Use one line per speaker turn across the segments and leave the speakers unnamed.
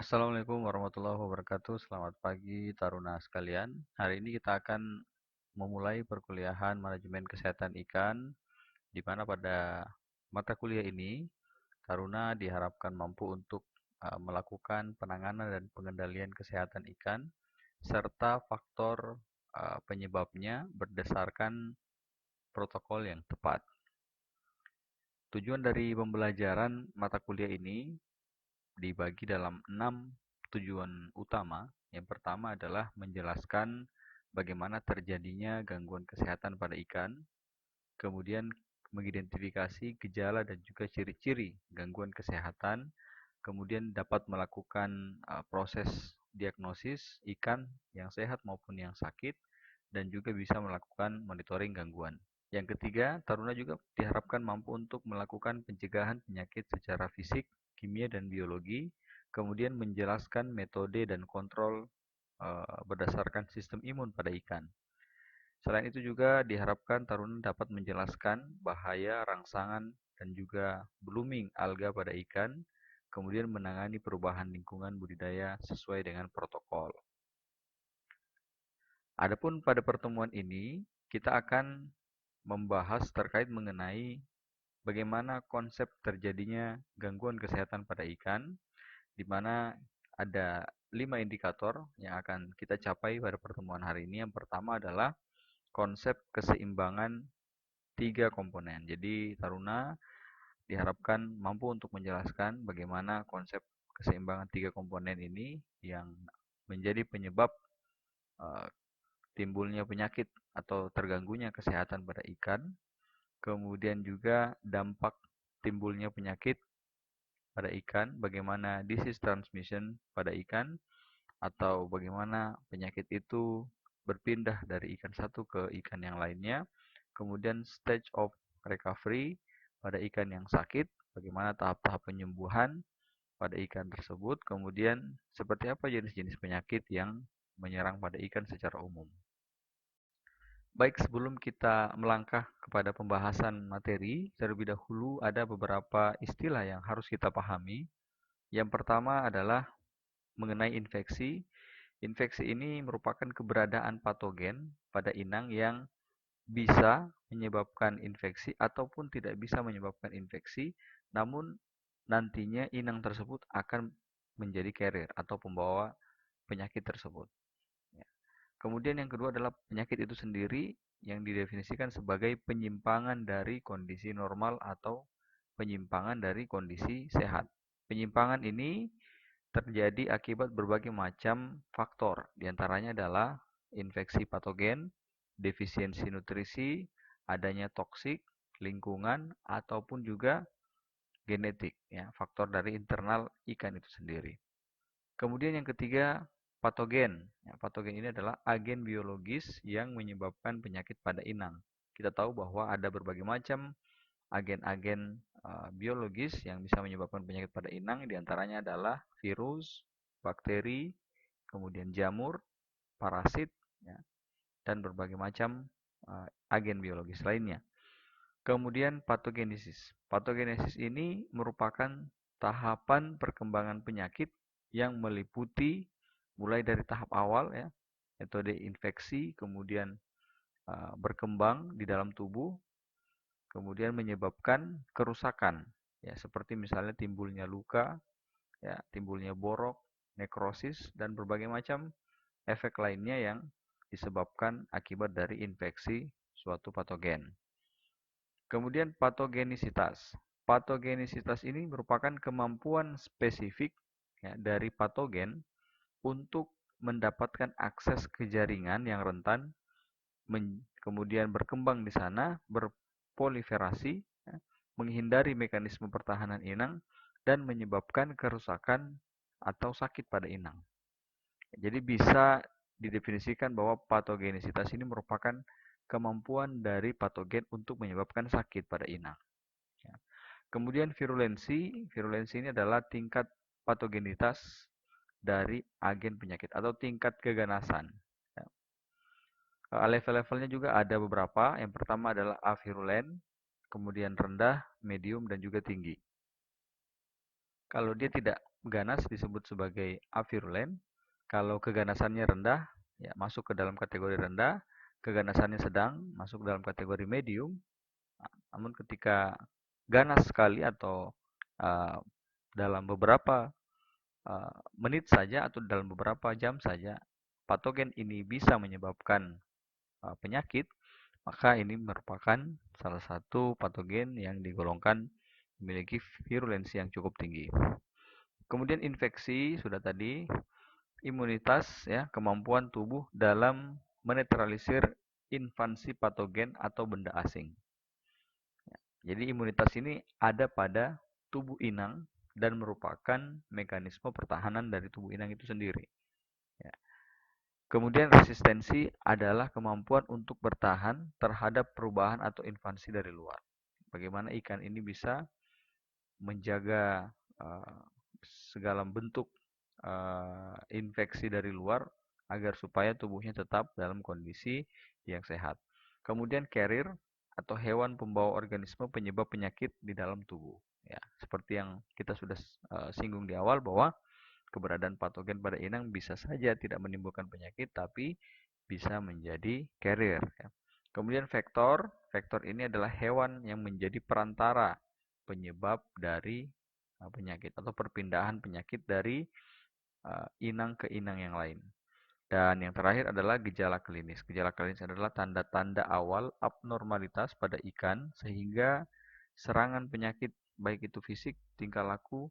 Assalamualaikum warahmatullahi wabarakatuh. Selamat pagi Taruna sekalian. Hari ini kita akan memulai perkuliahan manajemen kesehatan ikan, di mana pada mata kuliah ini Taruna diharapkan mampu untuk melakukan penanganan dan pengendalian kesehatan ikan serta faktor penyebabnya berdasarkan protokol yang tepat. Tujuan dari pembelajaran mata kuliah ini dibagi dalam 6 tujuan utama. Yang pertama adalah menjelaskan bagaimana terjadinya gangguan kesehatan pada ikan, kemudian mengidentifikasi gejala dan juga ciri-ciri gangguan kesehatan, kemudian dapat melakukan proses diagnosis ikan yang sehat maupun yang sakit, dan juga bisa melakukan monitoring gangguan. Yang ketiga, Taruna juga diharapkan mampu untuk melakukan pencegahan penyakit secara fisik, kimia, dan biologi, kemudian menjelaskan metode dan kontrol berdasarkan sistem imun pada ikan. Selain itu juga diharapkan Taruna dapat menjelaskan bahaya rangsangan dan juga blooming alga pada ikan, kemudian menangani perubahan lingkungan budidaya sesuai dengan protokol. Adapun pada pertemuan ini, kita akan membahas terkait mengenai bagaimana konsep terjadinya gangguan kesehatan pada ikan, di mana ada 5 indikator yang akan kita capai pada pertemuan hari ini. Yang pertama adalah konsep keseimbangan 3 komponen. Jadi, Taruna diharapkan mampu untuk menjelaskan bagaimana konsep keseimbangan 3 komponen ini yang menjadi penyebab uh, timbulnya penyakit atau terganggunya kesehatan pada ikan, kemudian juga dampak timbulnya penyakit pada ikan, bagaimana disease transmission pada ikan, atau bagaimana penyakit itu berpindah dari ikan satu ke ikan yang lainnya, kemudian stage of recovery pada ikan yang sakit, bagaimana tahap-tahap penyembuhan pada ikan tersebut, kemudian seperti apa jenis-jenis penyakit yang menyerang pada ikan secara umum. Baik, sebelum kita melangkah kepada pembahasan materi, terlebih dahulu ada beberapa istilah yang harus kita pahami. Yang pertama adalah mengenai infeksi. Infeksi ini merupakan keberadaan patogen pada inang yang bisa menyebabkan infeksi ataupun tidak bisa menyebabkan infeksi, namun nantinya inang tersebut akan menjadi carrier atau pembawa penyakit tersebut. Ya. Kemudian yang kedua adalah penyakit itu sendiri yang didefinisikan sebagai penyimpangan dari kondisi normal atau penyimpangan dari kondisi sehat. Penyimpangan ini terjadi akibat berbagai macam faktor, diantaranya adalah infeksi patogen, defisiensi nutrisi, adanya toksik, lingkungan, ataupun juga genetik, ya, faktor dari internal ikan itu sendiri. Kemudian yang ketiga, patogen. Ya, patogen ini adalah agen biologis yang menyebabkan penyakit pada inang. Kita tahu bahwa ada berbagai macam agen-agen biologis yang bisa menyebabkan penyakit pada inang, diantaranya adalah virus, bakteri, kemudian jamur, parasit, ya, dan berbagai macam agen biologis lainnya. Kemudian patogenesis. Patogenesis ini merupakan tahapan perkembangan penyakit yang meliputi mulai dari tahap awal, ya, metode infeksi, kemudian berkembang di dalam tubuh, kemudian menyebabkan kerusakan, ya, seperti misalnya timbulnya luka, ya, timbulnya borok, nekrosis, dan berbagai macam efek lainnya yang disebabkan akibat dari infeksi suatu patogen. Kemudian patogenisitas. Patogenisitas ini merupakan kemampuan spesifik, ya, dari patogen untuk mendapatkan akses ke jaringan yang rentan, kemudian berkembang di sana, berproliferasi, ya, menghindari mekanisme pertahanan inang, dan menyebabkan kerusakan atau sakit pada inang. Jadi bisa didefinisikan bahwa patogenisitas ini merupakan kemampuan dari patogen untuk menyebabkan sakit pada inang. Ya. Kemudian virulensi. Virulensi ini adalah tingkat patogenitas dari agen penyakit atau tingkat keganasan. Ya. Level-levelnya juga ada beberapa. Yang pertama adalah avirulen, kemudian rendah, medium, dan juga tinggi. Kalau dia tidak ganas disebut sebagai avirulen. Kalau keganasannya rendah, ya masuk ke dalam kategori rendah. Keganasannya sedang, masuk dalam kategori medium. Namun ketika ganas sekali atau uh, dalam beberapa menit saja atau dalam beberapa jam saja, patogen ini bisa menyebabkan penyakit, maka ini merupakan salah satu patogen yang digolongkan memiliki virulensi yang cukup tinggi. Kemudian infeksi sudah tadi, imunitas ya, kemampuan tubuh dalam menetralisir invasi patogen atau benda asing. Jadi imunitas ini ada pada tubuh inang dan merupakan mekanisme pertahanan dari tubuh inang itu sendiri. Ya. Kemudian resistensi adalah kemampuan untuk bertahan terhadap perubahan atau invasi dari luar. Bagaimana ikan ini bisa menjaga segala bentuk infeksi dari luar agar supaya tubuhnya tetap dalam kondisi yang sehat. Kemudian carrier atau hewan pembawa organisme penyebab penyakit di dalam tubuh. Ya, seperti yang kita sudah singgung di awal bahwa keberadaan patogen pada inang bisa saja tidak menimbulkan penyakit, tapi bisa menjadi carrier. Ya. Kemudian vektor, vektor ini adalah hewan yang menjadi perantara penyebab dari penyakit atau perpindahan penyakit dari inang ke inang yang lain. Dan yang terakhir adalah gejala klinis. Gejala klinis adalah tanda-tanda awal abnormalitas pada ikan sehingga serangan penyakit baik itu fisik, tingkah laku,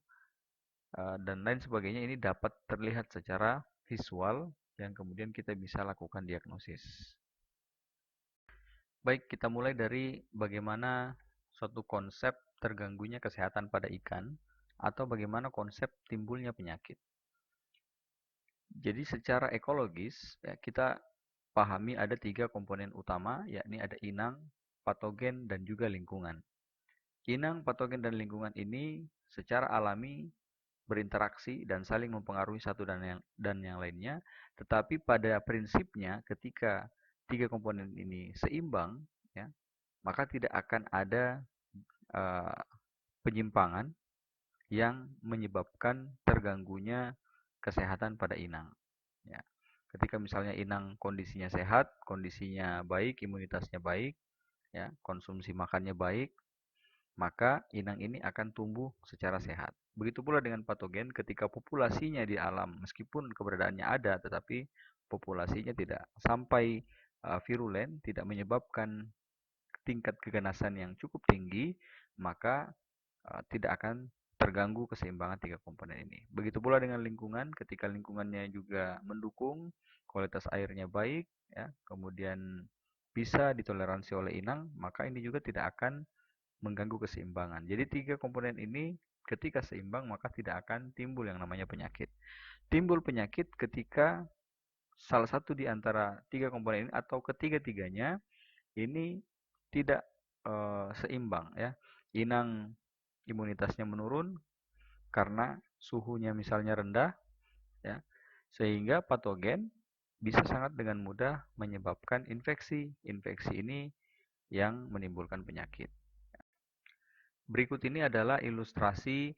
dan lain sebagainya ini dapat terlihat secara visual yang kemudian kita bisa lakukan diagnosis. Baik, kita mulai dari bagaimana suatu konsep terganggunya kesehatan pada ikan atau bagaimana konsep timbulnya penyakit. Jadi secara ekologis ya, kita pahami ada 3 komponen utama, yakni ada inang, patogen, dan juga lingkungan. Inang, patogen, dan lingkungan ini secara alami berinteraksi dan saling mempengaruhi satu dan yang lainnya, tetapi pada prinsipnya ketika 3 komponen ini seimbang, ya, maka tidak akan ada uh, penyimpangan yang menyebabkan terganggunya kesehatan pada inang. Ya. Ketika misalnya inang kondisinya sehat, kondisinya baik, imunitasnya baik, ya, konsumsi makannya baik, maka inang ini akan tumbuh secara sehat. Begitu pula dengan patogen ketika populasinya di alam, meskipun keberadaannya ada, tetapi populasinya tidak sampai virulen, tidak menyebabkan tingkat keganasan yang cukup tinggi, maka tidak akan terganggu keseimbangan 3 komponen ini. Begitu pula dengan lingkungan, ketika lingkungannya juga mendukung, kualitas airnya baik, ya, kemudian bisa ditoleransi oleh inang, maka ini juga tidak akan mengganggu keseimbangan. Jadi 3 komponen ini ketika seimbang maka tidak akan timbul yang namanya penyakit. Timbul penyakit ketika salah satu di antara 3 komponen ini atau ketiga-tiganya ini tidak seimbang ya. Inang imunitasnya menurun karena suhunya misalnya rendah ya. Sehingga patogen bisa sangat dengan mudah menyebabkan infeksi. Infeksi ini yang menimbulkan penyakit. Berikut ini adalah ilustrasi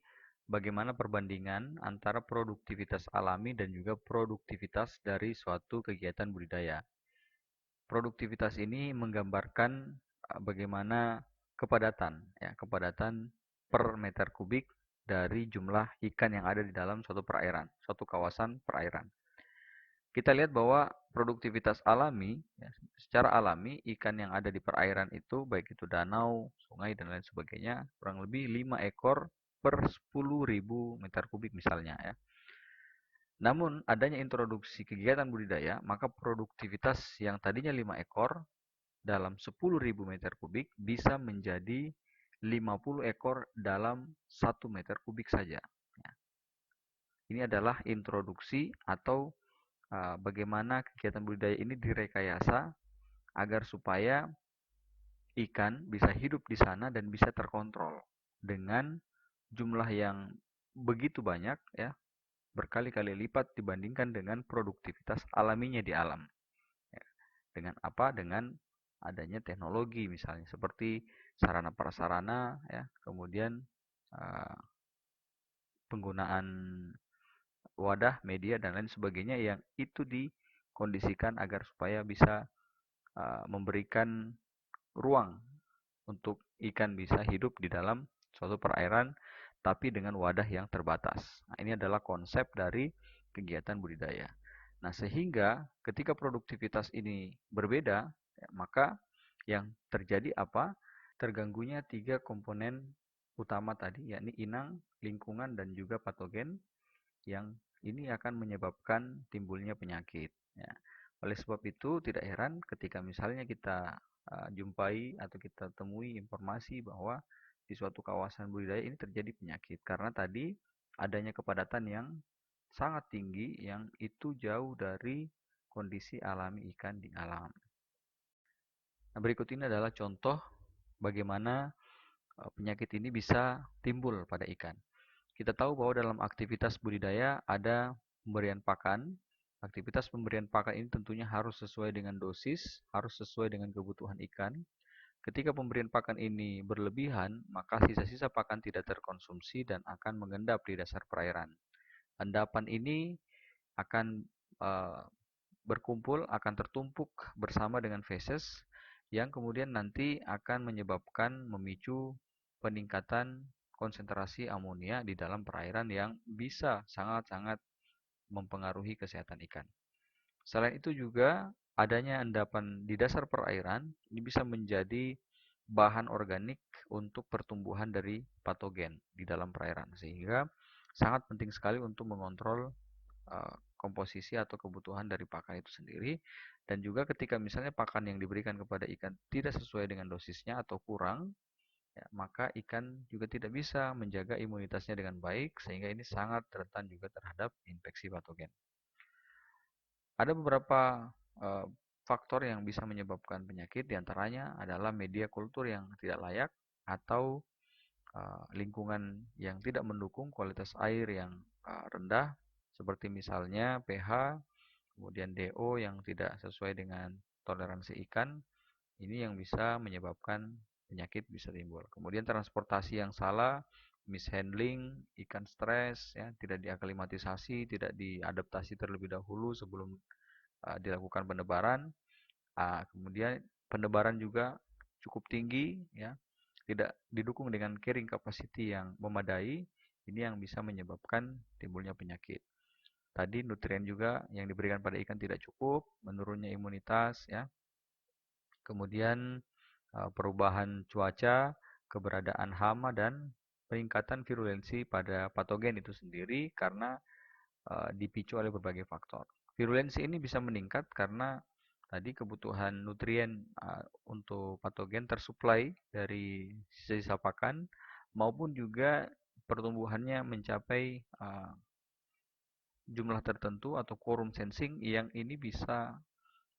bagaimana perbandingan antara produktivitas alami dan juga produktivitas dari suatu kegiatan budidaya. Produktivitas ini menggambarkan bagaimana kepadatan, ya, kepadatan per meter kubik dari jumlah ikan yang ada di dalam suatu perairan, suatu kawasan perairan. Kita lihat bahwa produktivitas alami, ya, secara alami ikan yang ada di perairan itu, baik itu danau, sungai, dan lain sebagainya, kurang lebih 5 ekor per 10.000 meter kubik misalnya. Ya. Namun adanya introduksi kegiatan budidaya, maka produktivitas yang tadinya 5 ekor dalam 10.000 meter kubik bisa menjadi 50 ekor dalam 1 meter kubik saja. Ya. Ini adalah introduksi atau bagaimana kegiatan budidaya ini direkayasa agar supaya ikan bisa hidup di sana dan bisa terkontrol dengan jumlah yang begitu banyak ya, berkali-kali lipat dibandingkan dengan produktivitas alaminya di alam. Ya. Dengan apa? Dengan adanya teknologi misalnya seperti sarana prasarana ya, kemudian uh, penggunaan wadah, media, dan lain sebagainya yang itu dikondisikan agar supaya bisa memberikan ruang untuk ikan bisa hidup di dalam suatu perairan tapi dengan wadah yang terbatas. Nah, ini adalah konsep dari kegiatan budidaya. Nah, sehingga ketika produktivitas ini berbeda, ya, maka yang terjadi apa? Terganggunya tiga komponen utama tadi, yakni inang, lingkungan, dan juga patogen yang ini akan menyebabkan timbulnya penyakit. Ya. Oleh sebab itu, tidak heran ketika misalnya kita jumpai atau kita temui informasi bahwa di suatu kawasan budidaya ini terjadi penyakit. Karena tadi adanya kepadatan yang sangat tinggi yang itu jauh dari kondisi alami ikan di alam. Nah, berikut ini adalah contoh bagaimana penyakit ini bisa timbul pada ikan. Kita tahu bahwa dalam aktivitas budidaya ada pemberian pakan. Aktivitas pemberian pakan ini tentunya harus sesuai dengan dosis, harus sesuai dengan kebutuhan ikan. Ketika pemberian pakan ini berlebihan, maka sisa-sisa pakan tidak terkonsumsi dan akan mengendap di dasar perairan. Endapan ini akan uh, berkumpul, akan tertumpuk bersama dengan feses yang kemudian nanti akan menyebabkan memicu peningkatan konsentrasi amonia di dalam perairan yang bisa sangat-sangat mempengaruhi kesehatan ikan. Selain itu juga adanya endapan di dasar perairan ini bisa menjadi bahan organik untuk pertumbuhan dari patogen di dalam perairan sehingga sangat penting sekali untuk mengontrol komposisi atau kebutuhan dari pakan itu sendiri dan juga ketika misalnya pakan yang diberikan kepada ikan tidak sesuai dengan dosisnya atau kurang ya, maka ikan juga tidak bisa menjaga imunitasnya dengan baik sehingga ini sangat rentan juga terhadap infeksi patogen. Ada beberapa uh, faktor yang bisa menyebabkan penyakit diantaranya adalah media kultur yang tidak layak atau lingkungan yang tidak mendukung kualitas air yang rendah seperti misalnya pH, kemudian DO yang tidak sesuai dengan toleransi ikan, ini yang bisa menyebabkan penyakit bisa timbul. Kemudian transportasi yang salah, mishandling, ikan stres, ya, tidak diaklimatisasi, tidak diadaptasi terlebih dahulu sebelum dilakukan penebaran. Kemudian penebaran juga cukup tinggi, ya, tidak didukung dengan carrying capacity yang memadai, ini yang bisa menyebabkan timbulnya penyakit. Tadi nutrien juga yang diberikan pada ikan tidak cukup, menurunnya imunitas, ya. Kemudian perubahan cuaca, keberadaan hama dan peningkatan virulensi pada patogen itu sendiri karena dipicu oleh berbagai faktor. Virulensi ini bisa meningkat karena tadi kebutuhan nutrien untuk patogen tersuplai dari sisa pakan maupun juga pertumbuhannya mencapai jumlah tertentu atau quorum sensing yang ini bisa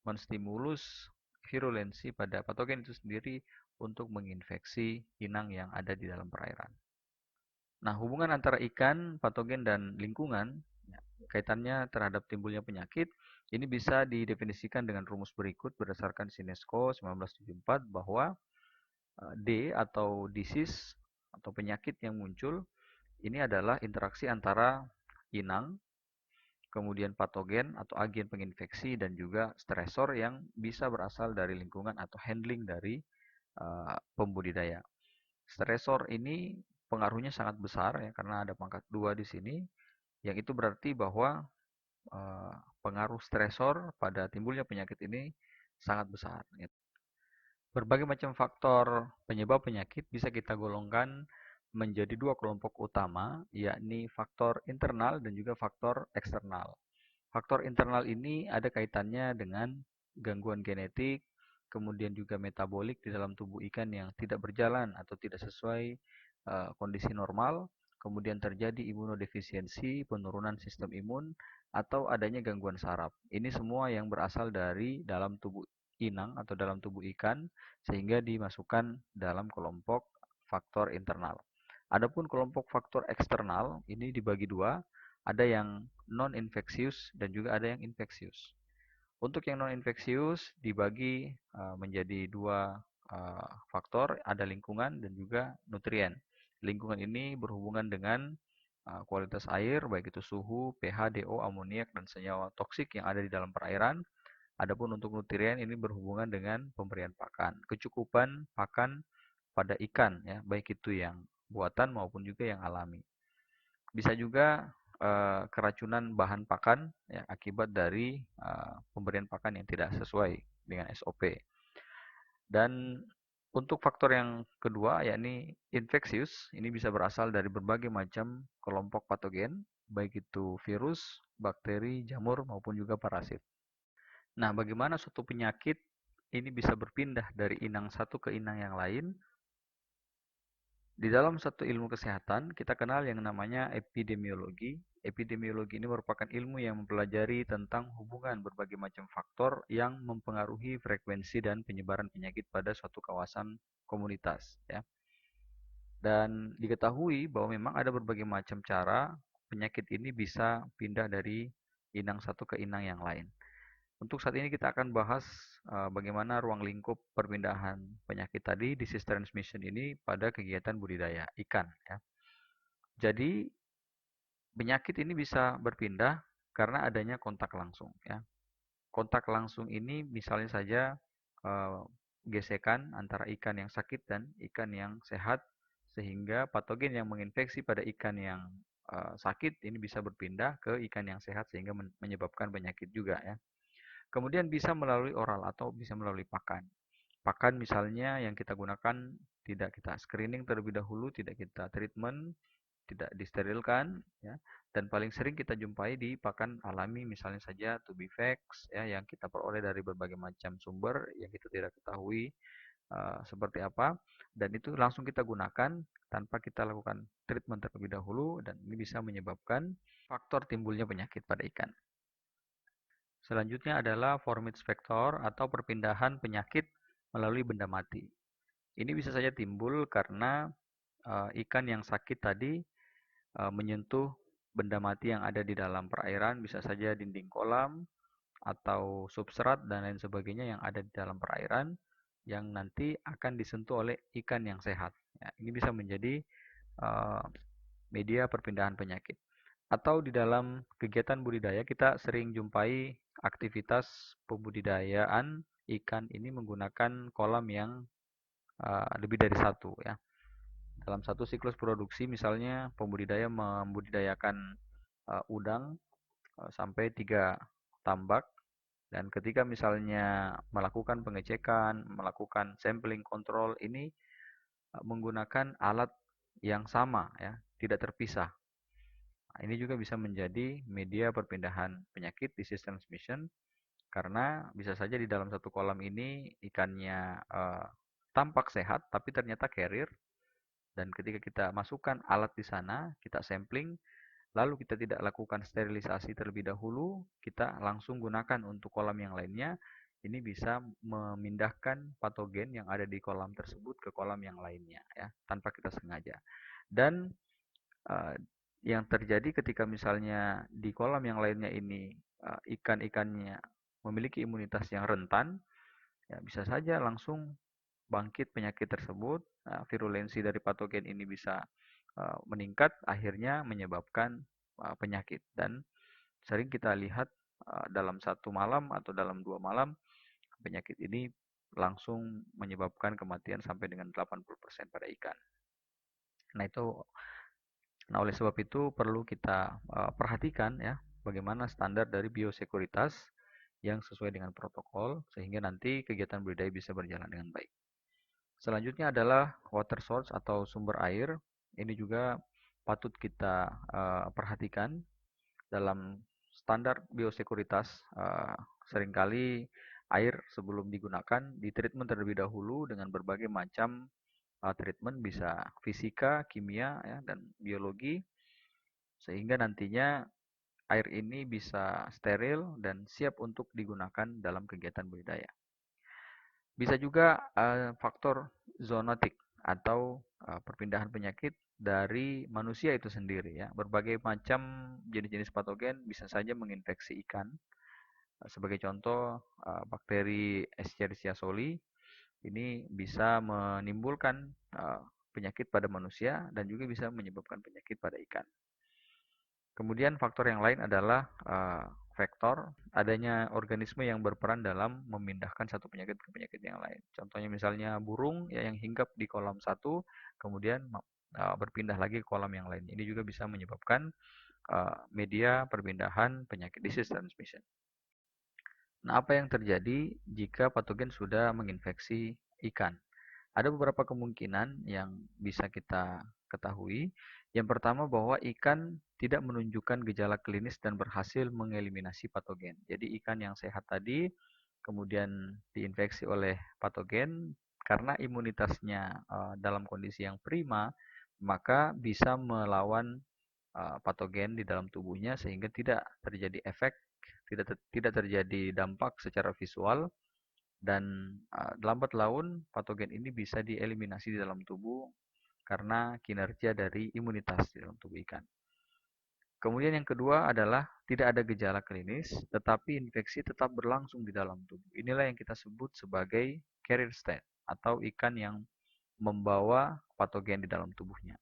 menstimulus virulensi pada patogen itu sendiri untuk menginfeksi inang yang ada di dalam perairan. Nah, hubungan antara ikan, patogen, dan lingkungan, ya, kaitannya terhadap timbulnya penyakit, ini bisa didefinisikan dengan rumus berikut berdasarkan Sinesco 1974 bahwa D atau disease atau penyakit yang muncul ini adalah interaksi antara inang, kemudian patogen atau agen penginfeksi dan juga stresor yang bisa berasal dari lingkungan atau handling dari pembudidaya. Stresor ini pengaruhnya sangat besar ya karena ada pangkat 2 di sini, yang itu berarti bahwa pengaruh stresor pada timbulnya penyakit ini sangat besar. Berbagai macam faktor penyebab penyakit bisa kita golongkan menjadi dua kelompok utama, yakni faktor internal dan juga faktor eksternal. Faktor internal ini ada kaitannya dengan gangguan genetik, kemudian juga metabolik di dalam tubuh ikan yang tidak berjalan atau tidak sesuai kondisi normal, kemudian terjadi imunodefisiensi, penurunan sistem imun, atau adanya gangguan saraf. Ini semua yang berasal dari dalam tubuh inang atau dalam tubuh ikan sehingga dimasukkan dalam kelompok faktor internal. Adapun kelompok faktor eksternal ini dibagi dua, ada yang non-infeksius dan juga ada yang infeksius. Untuk yang non-infeksius dibagi menjadi dua faktor, ada lingkungan dan juga nutrien. Lingkungan ini berhubungan dengan kualitas air, baik itu suhu, pH, DO, amoniak, dan senyawa toksik yang ada di dalam perairan. Adapun untuk nutrien ini berhubungan dengan pemberian pakan, kecukupan pakan pada ikan, ya, baik itu yang buatan maupun juga yang alami. Bisa juga keracunan bahan pakan, ya, akibat dari pemberian pakan yang tidak sesuai dengan SOP. Dan untuk faktor yang kedua, yakni infeksius, ini bisa berasal dari berbagai macam kelompok patogen, baik itu virus, bakteri, jamur, maupun juga parasit. Nah, bagaimana suatu penyakit ini bisa berpindah dari inang satu ke inang yang lain? Di dalam satu ilmu kesehatan, kita kenal yang namanya epidemiologi. Epidemiologi ini merupakan ilmu yang mempelajari tentang hubungan berbagai macam faktor yang mempengaruhi frekuensi dan penyebaran penyakit pada suatu kawasan komunitas, ya. Dan diketahui bahwa memang ada berbagai macam cara penyakit ini bisa pindah dari inang satu ke inang yang lain. Untuk saat ini kita akan bahas bagaimana ruang lingkup perpindahan penyakit tadi, disease transmission ini pada kegiatan budidaya ikan, ya. Jadi penyakit ini bisa berpindah karena adanya kontak langsung, ya. Kontak langsung ini misalnya saja eh, gesekan antara ikan yang sakit dan ikan yang sehat, sehingga patogen yang menginfeksi pada ikan yang sakit ini bisa berpindah ke ikan yang sehat sehingga menyebabkan penyakit juga, ya. Kemudian bisa melalui oral atau bisa melalui pakan. Pakan misalnya yang kita gunakan tidak kita screening terlebih dahulu, tidak kita treatment, tidak disterilkan, ya. Dan paling sering kita jumpai di pakan alami, misalnya saja Tubivex, ya, yang kita peroleh dari berbagai macam sumber yang kita tidak ketahui seperti apa, dan itu langsung kita gunakan tanpa kita lakukan treatment terlebih dahulu, dan ini bisa menyebabkan faktor timbulnya penyakit pada ikan. Selanjutnya adalah formage vector atau perpindahan penyakit melalui benda mati. Ini bisa saja timbul karena ikan yang sakit tadi menyentuh benda mati yang ada di dalam perairan, bisa saja dinding kolam atau substrat dan lain sebagainya yang ada di dalam perairan yang nanti akan disentuh oleh ikan yang sehat. Ya, ini bisa menjadi media perpindahan penyakit. Atau di dalam kegiatan budidaya kita sering jumpai aktivitas pembudidayaan ikan ini menggunakan kolam yang lebih dari satu, ya. Dalam satu siklus produksi misalnya pembudidaya membudidayakan udang sampai 3 tambak, dan ketika misalnya melakukan pengecekan, melakukan sampling control ini menggunakan alat yang sama, ya, tidak terpisah. Nah, ini juga bisa menjadi media perpindahan penyakit disease transmission karena bisa saja di dalam satu kolam ini ikannya tampak sehat tapi ternyata carrier, dan ketika kita masukkan alat di sana, kita sampling, lalu kita tidak lakukan sterilisasi terlebih dahulu, kita langsung gunakan untuk kolam yang lainnya, ini bisa memindahkan patogen yang ada di kolam tersebut ke kolam yang lainnya, ya, tanpa kita sengaja. Dan yang terjadi ketika misalnya di kolam yang lainnya ini ikan-ikannya memiliki imunitas yang rentan, ya bisa saja langsung bangkit penyakit tersebut. Virulensi dari patogen ini bisa meningkat, akhirnya menyebabkan penyakit. Dan sering kita lihat dalam satu malam atau dalam 2 malam, penyakit ini langsung menyebabkan kematian sampai dengan 80% pada ikan. Nah, oleh sebab itu perlu kita perhatikan, ya, bagaimana standar dari biosekuritas yang sesuai dengan protokol sehingga nanti kegiatan budidaya bisa berjalan dengan baik. Selanjutnya adalah water source atau sumber air. Ini juga patut kita perhatikan dalam standar biosekuritas. Seringkali air sebelum digunakan ditreatment terlebih dahulu dengan berbagai macam treatment, bisa fisika, kimia, ya, dan biologi, sehingga nantinya air ini bisa steril dan siap untuk digunakan dalam kegiatan budidaya. Bisa juga faktor zoonotik atau perpindahan penyakit dari manusia itu sendiri, ya. Berbagai macam jenis-jenis patogen bisa saja menginfeksi ikan. Sebagai contoh, bakteri Escherichia coli ini bisa menimbulkan penyakit pada manusia dan juga bisa menyebabkan penyakit pada ikan. Kemudian faktor yang lain adalah vektor, adanya organisme yang berperan dalam memindahkan satu penyakit ke penyakit yang lain. Contohnya misalnya burung ya yang hinggap di kolam satu, kemudian berpindah lagi ke kolam yang lain. Ini juga bisa menyebabkan media perpindahan penyakit disease transmission. Nah, apa yang terjadi jika patogen sudah menginfeksi ikan? Ada beberapa kemungkinan yang bisa kita ketahui. Yang pertama bahwa ikan tidak menunjukkan gejala klinis dan berhasil mengeliminasi patogen. Jadi ikan yang sehat tadi kemudian diinfeksi oleh patogen karena imunitasnya dalam kondisi yang prima, maka bisa melawan patogen di dalam tubuhnya sehingga tidak terjadi efek, tidak terjadi dampak secara visual dan lambat laun patogen ini bisa dieliminasi di dalam tubuh karena kinerja dari imunitas di dalam tubuh ikan. Kemudian yang kedua adalah tidak ada gejala klinis, tetapi infeksi tetap berlangsung di dalam tubuh. Inilah yang kita sebut sebagai carrier state atau ikan yang membawa patogen di dalam tubuhnya.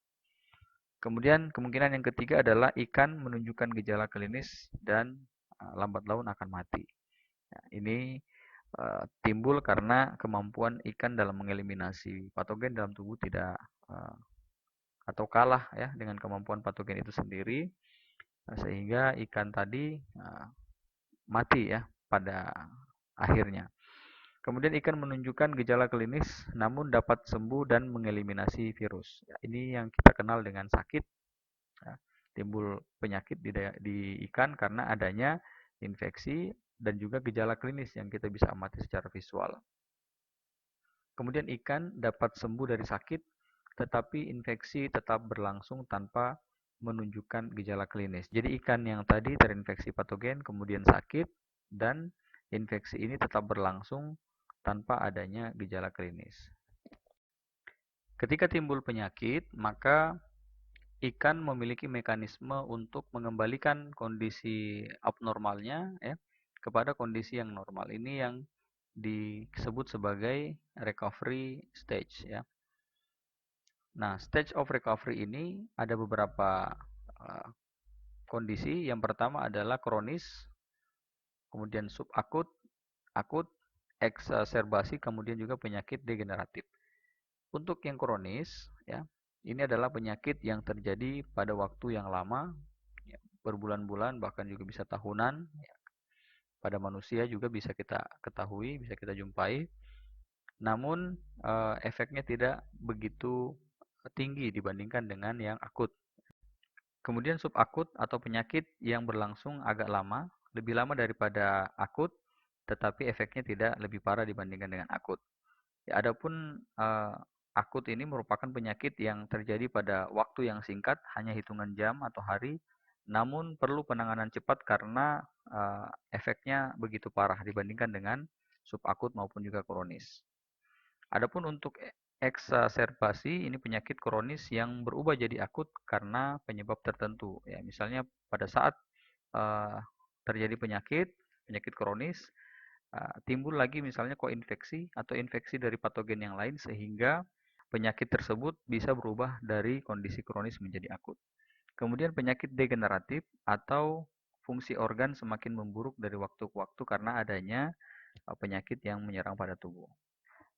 Kemudian kemungkinan yang ketiga adalah ikan menunjukkan gejala klinis dan lambat laun akan mati. Nah, ini timbul karena kemampuan ikan dalam mengeliminasi patogen dalam tubuh tidak atau kalah ya dengan kemampuan patogen itu sendiri, sehingga ikan tadi mati ya pada akhirnya. Kemudian ikan menunjukkan gejala klinis namun dapat sembuh dan mengeliminasi virus. Ya, ini yang kita kenal dengan sakit. Ya, timbul penyakit di ikan karena adanya infeksi dan juga gejala klinis yang kita bisa amati secara visual. Kemudian ikan dapat sembuh dari sakit, tetapi infeksi tetap berlangsung tanpa menunjukkan gejala klinis. Jadi ikan yang tadi terinfeksi patogen kemudian sakit dan infeksi ini tetap berlangsung tanpa adanya gejala klinis. Ketika timbul penyakit, maka ikan memiliki mekanisme untuk mengembalikan kondisi abnormalnya ya kepada kondisi yang normal. Ini yang disebut sebagai recovery stage ya. Nah, stage of recovery ini ada beberapa kondisi. Yang pertama adalah kronis, kemudian subakut, akut, eksaserbasi, kemudian juga penyakit degeneratif. Untuk yang kronis ya, ini adalah penyakit yang terjadi pada waktu yang lama, ya, berbulan-bulan bahkan juga bisa tahunan. Ya. Pada manusia juga bisa kita ketahui, bisa kita jumpai. Namun efeknya tidak begitu tinggi dibandingkan dengan yang akut. Kemudian subakut atau penyakit yang berlangsung agak lama, lebih lama daripada akut, tetapi efeknya tidak lebih parah dibandingkan dengan akut. Ya, adapun akut ini merupakan penyakit yang terjadi pada waktu yang singkat, hanya hitungan jam atau hari, namun perlu penanganan cepat karena efeknya begitu parah dibandingkan dengan subakut maupun juga kronis. Adapun untuk eksaserbasi, ini penyakit kronis yang berubah jadi akut karena penyebab tertentu. Ya, misalnya pada saat uh, terjadi penyakit kronis, timbul lagi misalnya koinfeksi atau infeksi dari patogen yang lain sehingga penyakit tersebut bisa berubah dari kondisi kronis menjadi akut. Kemudian penyakit degeneratif atau fungsi organ semakin memburuk dari waktu ke waktu karena adanya penyakit yang menyerang pada tubuh.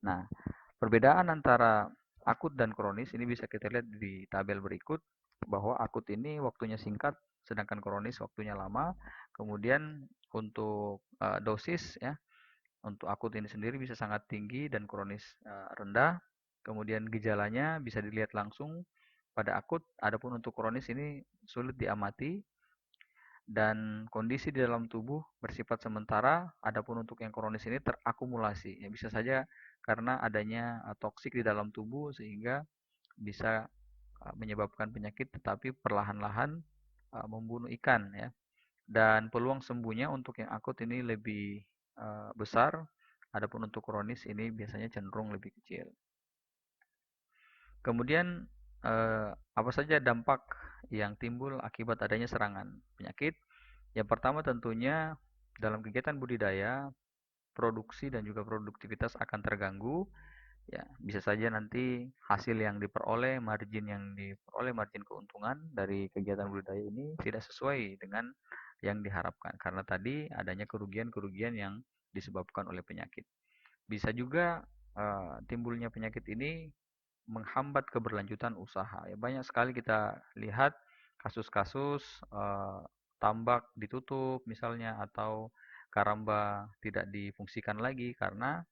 Nah, perbedaan antara akut dan kronis ini bisa kita lihat di tabel berikut bahwa akut ini waktunya singkat sedangkan kronis waktunya lama. Kemudian untuk dosis ya, untuk akut ini sendiri bisa sangat tinggi dan kronis rendah. Kemudian gejalanya bisa dilihat langsung pada akut, adapun untuk kronis ini sulit diamati dan kondisi di dalam tubuh bersifat sementara, adapun untuk yang kronis ini terakumulasi. Ya, bisa saja karena adanya toksik di dalam tubuh sehingga bisa menyebabkan penyakit tetapi perlahan-lahan membunuh ikan ya. Dan peluang sembuhnya untuk yang akut ini lebih besar, adapun untuk kronis ini biasanya cenderung lebih kecil. Kemudian apa saja dampak yang timbul akibat adanya serangan penyakit? Yang pertama tentunya dalam kegiatan budidaya, produksi dan juga produktivitas akan terganggu Ya, bisa saja nanti hasil yang diperoleh, margin keuntungan dari kegiatan budidaya ini tidak sesuai dengan yang diharapkan karena tadi adanya kerugian-kerugian yang disebabkan oleh penyakit. Bisa juga timbulnya penyakit ini menghambat keberlanjutan usaha. Ya, banyak sekali kita lihat kasus-kasus tambak ditutup misalnya atau karamba tidak difungsikan lagi karena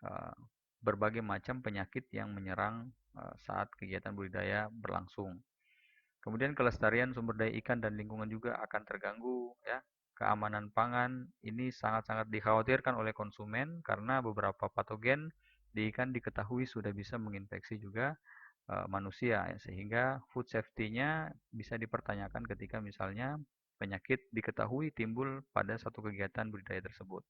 eh, berbagai macam penyakit yang menyerang saat kegiatan budidaya berlangsung. Kemudian kelestarian sumber daya ikan dan lingkungan juga akan terganggu ya. Keamanan pangan ini sangat-sangat dikhawatirkan oleh konsumen karena beberapa patogen di ikan diketahui sudah bisa menginfeksi juga manusia ya, sehingga food safety-nya bisa dipertanyakan ketika misalnya penyakit diketahui timbul pada satu kegiatan budidaya tersebut.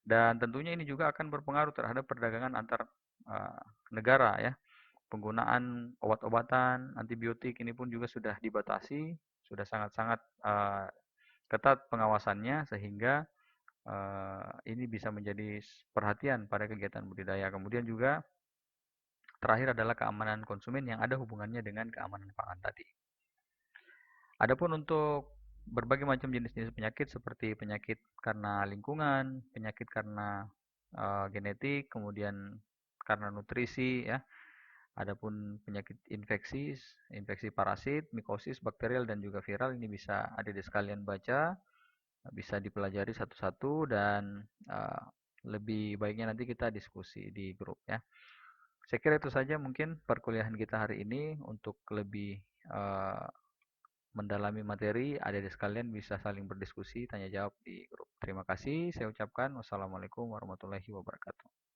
Dan tentunya ini juga akan berpengaruh terhadap perdagangan antar uh, negara ya. Penggunaan obat-obatan, antibiotik ini pun juga sudah dibatasi, sudah sangat-sangat ketat pengawasannya sehingga ini bisa menjadi perhatian pada kegiatan budidaya. Kemudian juga terakhir adalah keamanan konsumen yang ada hubungannya dengan keamanan pangan tadi. Adapun untuk berbagai macam jenis-jenis penyakit seperti penyakit karena lingkungan, penyakit karena genetik, kemudian karena nutrisi ya. Adapun penyakit infeksi, infeksi parasit, mikosis, bakterial dan juga viral ini bisa ada di sekalian baca, bisa dipelajari satu-satu dan lebih baiknya nanti kita diskusi di grup ya. Saya kira itu saja mungkin perkuliahan kita hari ini untuk lebih uh, mendalami materi, adik-adik sekalian bisa saling berdiskusi, tanya jawab di grup. Terima kasih, saya ucapkan wassalamualaikum warahmatullahi wabarakatuh.